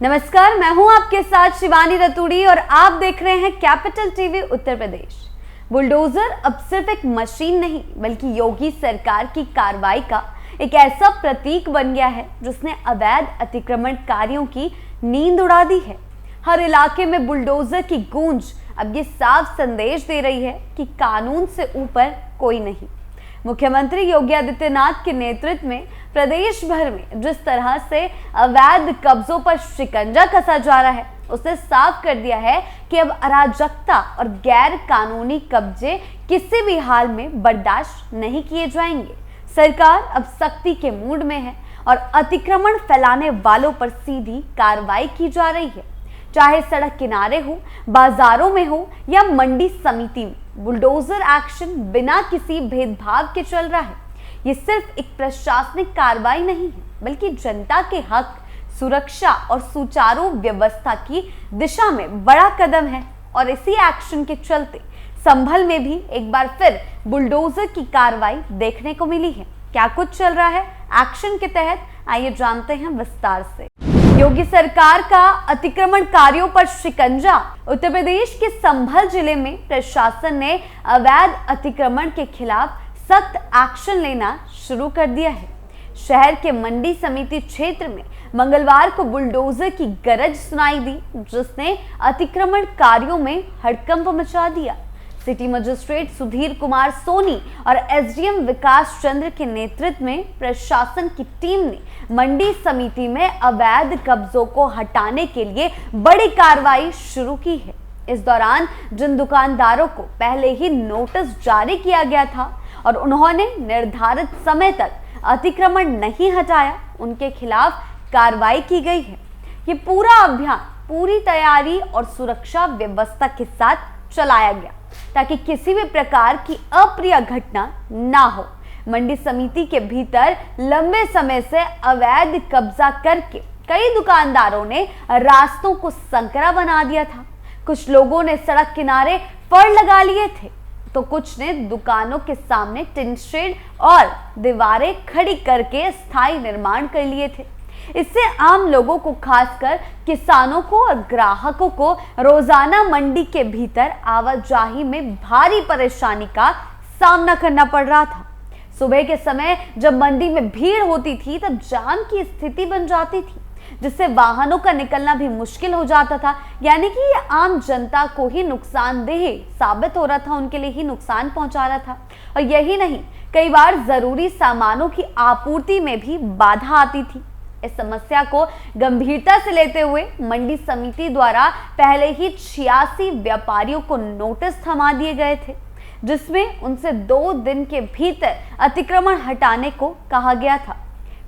नमस्कार, मैं हूं आपके साथ शिवानी रतूड़ी और आप देख रहे हैं capital TV Uttar Pradesh. Bulldozer अब सिर्फ एक मशीन नहीं बल्कि योगी सरकार की कार्रवाई का एक ऐसा प्रतीक बन गया है जिसने अवैध अतिक्रमणकारियों की नींद उड़ा दी है। हर इलाके में बुलडोजर की गूंज अब ये साफ संदेश दे रही है कि कानून से ऊपर कोई नहीं। मुख्यमंत्री योगी आदित्यनाथ के नेतृत्व में प्रदेश भर में जिस तरह से अवैध कब्जों पर शिकंजा कसा जा रहा है, उसने साफ कर दिया है कि अब अराजकता और गैर कानूनी कब्जे किसी भी हाल में बर्दाश्त नहीं किए जाएंगे। सरकार अब सख्ती के मूड में है और अतिक्रमण फैलाने वालों पर सीधी कार्रवाई की जा रही है। चाहे सड़क किनारे हो, बाजारों में हो या मंडी समिति में, बुलडोजर एक्शन बिना किसी भेदभाव के चल रहा है। ये सिर्फ एक प्रशासनिक कार्रवाई नहीं है बल्कि जनता के हक, सुरक्षा और सुचारू व्यवस्था की दिशा में बड़ा कदम है। और इसी एक्शन के चलते संभल में भी एक बार फिर बुलडोजर की कार्रवाई देखने को मिली है। क्या कुछ चल रहा है एक्शन के तहत, आइए जानते हैं विस्तार से। योगी सरकार का अतिक्रमणकारियों पर शिकंजा। उत्तर प्रदेश के संभल जिले में प्रशासन ने अवैध अतिक्रमण के खिलाफ सख्त एक्शन लेना शुरू कर दिया है। शहर के मंडी समिति क्षेत्र में मंगलवार को बुलडोजर की गरज सुनाई दी, जिसने अतिक्रमणकारियों में हड़कंप मचा दिया। सिटी मजिस्ट्रेट सुधीर कुमार सोनी और एसडीएम विकास चंद्र के नेतृत्व में प्रशासन की टीम ने मंडी समिति में अवैध कब्जों को हटाने के लिए बड़ी कार्रवाई शुरू की है। इस दौरान जिन दुकानदारों को पहले ही नोटिस जारी किया गया था और उन्होंने निर्धारित समय तक अतिक्रमण नहीं हटाया, उनके खिलाफ कार्रवाई की गई है। ये पूरा अभियान पूरी तैयारी और सुरक्षा व्यवस्था के साथ चलाया गया ताकि किसी भी प्रकार की अप्रिय घटना ना हो। मंडी समिति के भीतर लंबे समय से अवैध कब्जा करके कई दुकानदारों ने रास्तों को संकरा बना दिया था। कुछ लोगों ने सड़क किनारे फड़ लगा लिए थे तो कुछ ने दुकानों के सामने टिन शेड और दीवारें खड़ी करके स्थायी निर्माण कर लिए थे। इससे आम लोगों को, खासकर किसानों को और ग्राहकों को रोजाना मंडी के भीतर आवाजाही में भारी परेशानी का सामना करना पड़ रहा था। सुबह के समय जब मंडी में भीड़ होती थी तब जाम की स्थिति बन जाती थी, जिससे वाहनों का निकलना भी मुश्किल हो जाता था। यानी कि ये आम जनता को ही नुकसानदेह साबित हो रहा था, उनके लिए ही नुकसान पहुंचा रहा था। और यही नहीं, कई बार जरूरी सामानों की आपूर्ति में भी बाधा आती थी। इस समस्या को गंभीरता से लेते हुए मंडी समिति द्वारा पहले ही 86 व्यापारियों को नोटिस थमा दिए गए थे, जिसमें उनसे 2 दिन के भीतर अतिक्रमण हटाने को कहा गया था।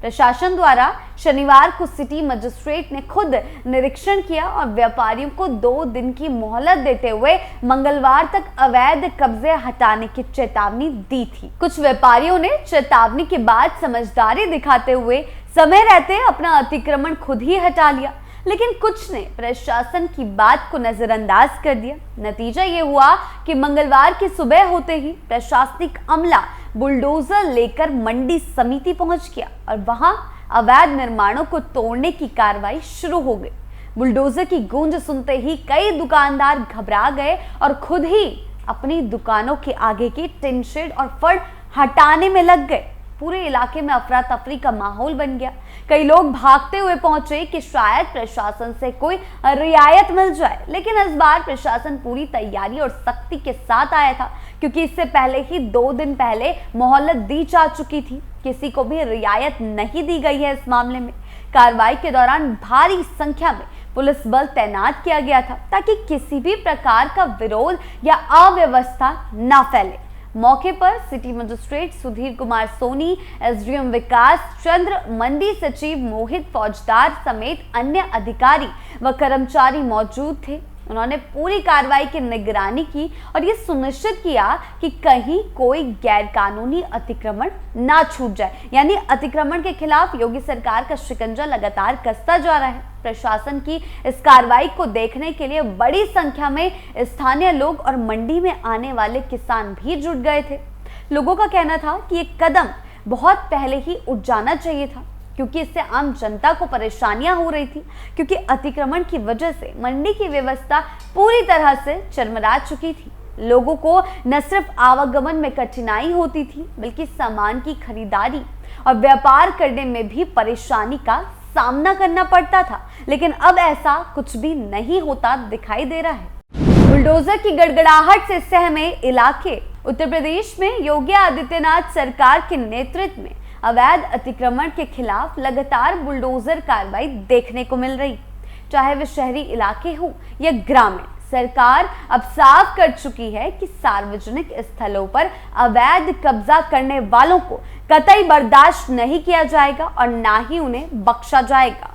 प्रशासन द्वारा शनिवार को सिटी मजिस्ट्रेट ने खुद निरीक्षण किया और व्यापारियों को 2 दिन की मोहलत देते हुए मंगलवार तक अवैध कब्जे हटाने की चेतावनी दी थी। कुछ व्यापारियों ने चेतावनी के बाद समझदारी दिखाते हुए समय रहते अपना अतिक्रमण खुद ही हटा लिया, लेकिन कुछ ने प्रशासन की बात को नजरअंदाज कर दिया। नतीजा ये हुआ कि मंगलवार की सुबह होते ही प्रशासनिक अमला बुलडोजर लेकर मंडी समिति पहुंच गया और वहां अवैध निर्माणों को तोड़ने की कार्रवाई शुरू हो गई। बुलडोजर की गूंज सुनते ही कई दुकानदार घबरा गए और खुद ही अपनी दुकानों के आगे की टिन शेड और फड़ हटाने में लग गए। पूरे इलाके में अफरा तफरी का माहौल बन गया। कई लोग भागते हुए पहुंचे कि शायद प्रशासन से कोई रियायत मिल जाए, लेकिन इस बार प्रशासन पूरी तैयारी और सख्ती के साथ आया था, क्योंकि इससे पहले ही 2 दिन पहले मोहलत दी जा चुकी थी। किसी को भी रियायत नहीं दी गई है। इस मामले में कार्रवाई के दौरान भारी संख्या में पुलिस बल तैनात किया गया था ताकि किसी भी प्रकार का विरोध या अव्यवस्था न फैले। मौके पर city magistrate Sudhir Kumar Soni, SDM Vikas Chandra, मंडी सचिव मोहित फौजदार समेत अन्य अधिकारी व कर्मचारी मौजूद थे। उन्होंने पूरी कार्रवाई की निगरानी की और ये सुनिश्चित किया कि कहीं कोई गैरकानूनी अतिक्रमण ना छूट जाए। यानी अतिक्रमण के खिलाफ योगी सरकार का शिकंजा लगातार कसता जा रहा है। प्रशासन की इस कार्रवाई को देखने के लिए बड़ी संख्या में स्थानीय लोग और मंडी में आने वाले किसान भी जुट गए थे। लोगों का कहना था कि ये कदम बहुत पहले ही उठ जाना चाहिए था, क्योंकि इससे आम जनता को परेशानियां हो रही थी, क्योंकि अतिक्रमण की वजह से मंडी की व्यवस्था पूरी तरह से चरमरा चुकी थी। लोगों को न सिर्फ आवागमन में कठिनाई होती थी, बल्कि सामान की खरीदारी और व्यापार करने में भी परेशानी का सामना करना पड़ता था। लेकिन अब ऐसा कुछ भी नहीं होता दिखाई दे रहा है। बुलडोजर की गड़गड़ाहट से सहमे इलाके। उत्तर प्रदेश में योगी आदित्यनाथ सरकार के नेतृत्व में अवैध अतिक्रमण के खिलाफ लगातार बुलडोजर कार्रवाई देखने को मिल रही। चाहे वे शहरी इलाके हो या ग्रामीण, सरकार अब साफ कर चुकी है कि सार्वजनिक स्थलों पर अवैध कब्जा करने वालों को कतई बर्दाश्त नहीं किया जाएगा और ना ही उन्हें बख्शा जाएगा।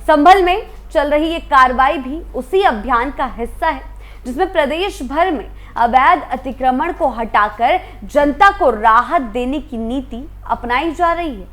संभल में चल रही ये कार्रवाई भी उसी अभियान का हिस्सा है, जिसमें प्रदेश भर में अवैध अतिक्रमण को हटाकर जनता को राहत देने की नीति अपनाई जा रही है।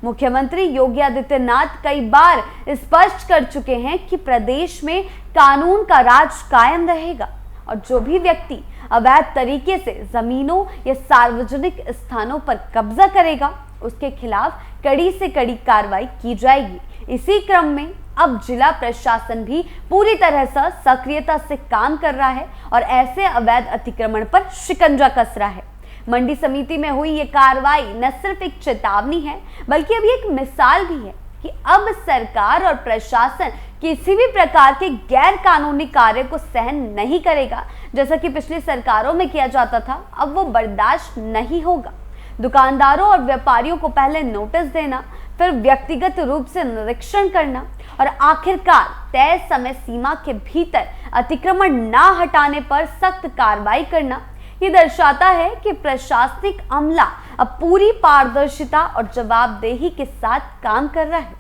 मुख्यमंत्री योगी आदित्यनाथ कई बार स्पष्ट कर चुके हैं कि प्रदेश में कानून का राज कायम रहेगा और जो भी व्यक्ति अवैध तरीके से जमीनों या सार्वजनिक स्थानों पर कब्जा करेगा, उसके खिलाफ कड़ी से कड़ी कार्रवाई की जाएगी। इसी क्रम में अब जिला प्रशासन भी पूरी तरह से सक्रियता से काम कर रहा है और ऐसे अवैध अतिक्रमण पर शिकंजा कस रहा है। मंडी समिति में हुई ये कार्रवाई न सिर्फ एक चेतावनी है, बल्कि अभी एक मिसाल भी है कि अब सरकार और प्रशासन किसी भी प्रकार के गैर कानूनी कार्य को सहन नहीं करेगा। जैसा कि पिछली सरकारों में किया जाता था, अब वो बर्दाश्त नहीं होगा। दुकानदारों और व्यापारियों को पहले नोटिस देना, फिर व्यक्तिगत रूप से निरीक्षण करना और आखिरकार तय समय सीमा के भीतर अतिक्रमण ना हटाने पर सख्त कार्रवाई करना, ये दर्शाता है कि प्रशासनिक अमला अब पूरी पारदर्शिता और जवाबदेही के साथ काम कर रहा है।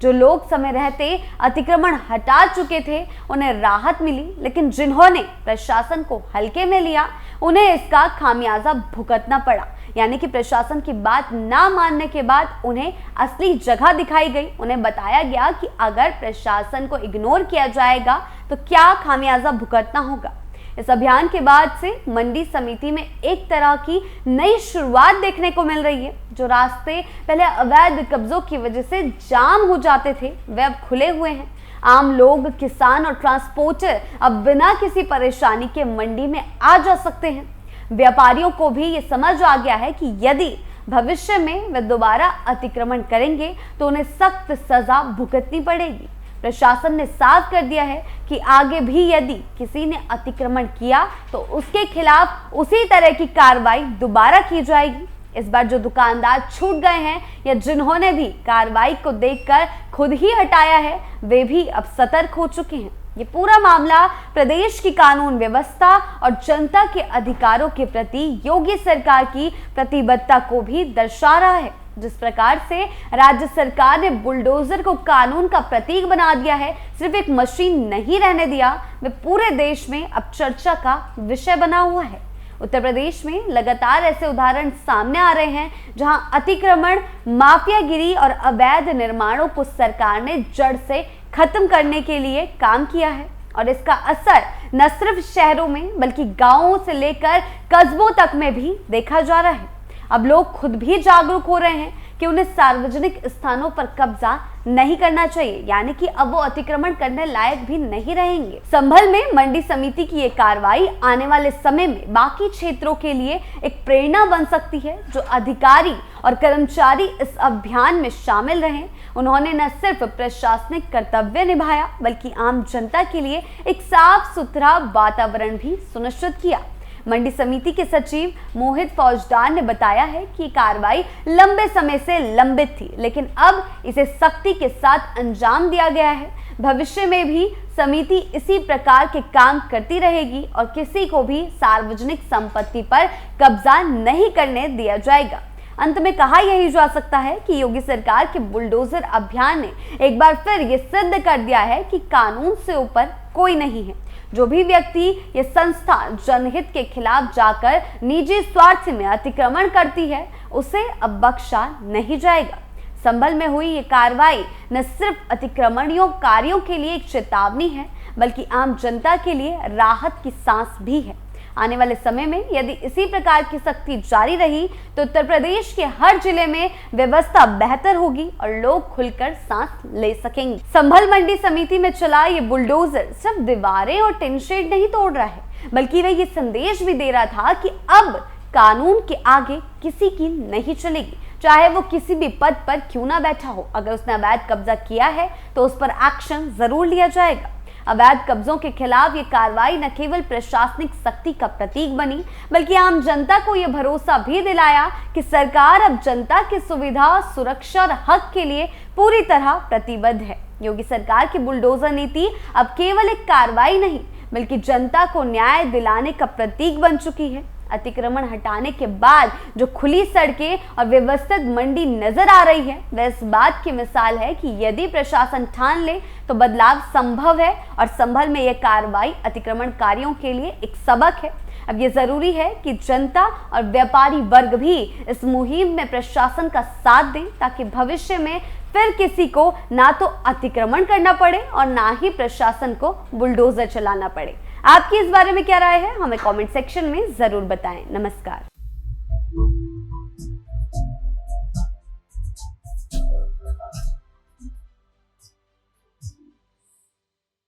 जो लोग समय रहते अतिक्रमण हटा चुके थे, उन्हें राहत मिली, लेकिन जिन्होंने प्रशासन को हल्के में लिया, उन्हें इसका खामियाजा भुगतना पड़ा। यानी कि प्रशासन की बात ना मानने के बाद उन्हें असली जगह दिखाई गई। उन्हें बताया गया कि अगर प्रशासन को इग्नोर किया जाएगा तो क्या खामियाजा भुगतना होगा। इस अभियान के बाद से मंडी समिति में एक तरह की नई शुरुआत देखने को मिल रही है। जो रास्ते पहले अवैध कब्जों की वजह से जाम हो जाते थे, वे अब खुले हुए हैं। आम लोग, किसान और ट्रांसपोर्टर अब बिना किसी परेशानी के मंडी में आ जा सकते हैं। व्यापारियों को भी ये समझ आ गया है कि यदि भविष्य में वे दोबारा अतिक्रमण करेंगे तो उन्हें सख्त सजा भुगतनी पड़ेगी। प्रशासन ने साफ कर दिया है कि आगे भी यदि किसी ने अतिक्रमण किया तो उसके खिलाफ उसी तरह की कार्रवाई दोबारा की जाएगी। इस बार जो दुकानदार छूट गए हैं या जिन्होंने भी कार्रवाई को देखकर खुद ही हटाया है, वे भी अब सतर्क हो चुके हैं। ये पूरा मामला प्रदेश की कानून व्यवस्था और जनता के अधिकारों के प्रति योगी सरकार की प्रतिबद्धता को भी दर्शा रहा है। जिस प्रकार से राज्य सरकार ने बुलडोजर को कानून का प्रतीक बना दिया है, सिर्फ एक मशीन नहीं रहने दिया, वे पूरे देश में अब चर्चा का विषय बना हुआ है। उत्तर प्रदेश में लगातार ऐसे उदाहरण सामने आ रहे हैं जहां अतिक्रमण, माफियागिरी और अवैध निर्माणों को सरकार ने जड़ से खत्म करने के लिए काम किया है और इसका असर न सिर्फ शहरों में बल्कि गांवों से लेकर कस्बों तक में भी देखा जा रहा है। अब लोग खुद भी जागरूक हो रहे हैं कि उन्हें सार्वजनिक स्थानों पर कब्जा नहीं करना चाहिए, यानी कि अब वो अतिक्रमण करने लायक भी नहीं रहेंगे। संभल में मंडी समिति की ये कार्रवाई आने वाले समय में बाकी क्षेत्रों के लिए एक प्रेरणा बन सकती है। जो अधिकारी और कर्मचारी इस अभियान में शामिल रहे, उन्होंने न सिर्फ प्रशासनिक कर्तव्य निभाया बल्कि आम जनता के लिए एक साफ सुथरा वातावरण भी सुनिश्चित किया। मंडी समिति के सचिव मोहित फौजदार ने बताया है कि कार्रवाई लंबे समय से लंबित थी, लेकिन अब इसे सख्ती के साथ अंजाम दिया गया है। भविष्य में भी समिति इसी प्रकार के काम करती रहेगी और किसी को भी सार्वजनिक संपत्ति पर कब्जा नहीं करने दिया जाएगा। अंत में कहा यही जा सकता है कि योगी सरकार के बुलडोजर अभियान ने एक बार फिर ये सिद्ध कर दिया है कि कानून से ऊपर कोई नहीं है। जो भी व्यक्ति या संस्था जनहित के खिलाफ जाकर निजी स्वार्थ में अतिक्रमण करती है, उसे अब बख्शा नहीं जाएगा। संभल में हुई ये कार्रवाई न सिर्फ अतिक्रमणियों कार्यों के लिए एक चेतावनी है, बल्कि आम जनता के लिए राहत की सांस भी है। आने वाले समय में यदि इसी प्रकार की सख्ती जारी रही तो उत्तर प्रदेश के हर जिले में व्यवस्था बेहतर होगी और लोग खुलकर सांस ले सकेंगे। संभल मंडी समिति में चला ये बुलडोजर सिर्फ दीवारें और टिन शेड नहीं तोड़ रहा है, बल्कि वह ये संदेश भी दे रहा था कि अब कानून के आगे किसी की नहीं चलेगी, चाहे वो किसी भी पद पर क्यों ना बैठा हो। अगर उसने अवैध कब्जा किया है तो उस पर एक्शन जरूर लिया जाएगा। अवैध कब्जों के खिलाफ ये कार्रवाई न केवल प्रशासनिक सख्ती का प्रतीक बनी, बल्कि आम जनता को यह भरोसा भी दिलाया कि सरकार अब जनता की सुविधा, सुरक्षा और हक के लिए पूरी तरह प्रतिबद्ध है। योगी सरकार की बुलडोजर नीति अब केवल एक कार्रवाई नहीं, बल्कि जनता को न्याय दिलाने का प्रतीक बन चुकी है। अतिक्रमण हटाने के बाद जो खुली सड़कें और व्यवस्थित मंडी नजर आ रही है, वह इस बात की मिसाल है कि यदि प्रशासन ठान ले तो बदलाव संभव है। और संभल में यह कार्रवाई अतिक्रमणकारियों के लिए एक सबक है। अब ये जरूरी है कि जनता और व्यापारी वर्ग भी इस मुहिम में प्रशासन का साथ दें, ताकि भविष्य में फिर किसी को ना तो अतिक्रमण करना पड़े और ना ही प्रशासन को बुलडोजर चलाना पड़े। आपकी इस बारे में क्या राय है, हमें कमेंट सेक्शन में जरूर बताएं। नमस्कार।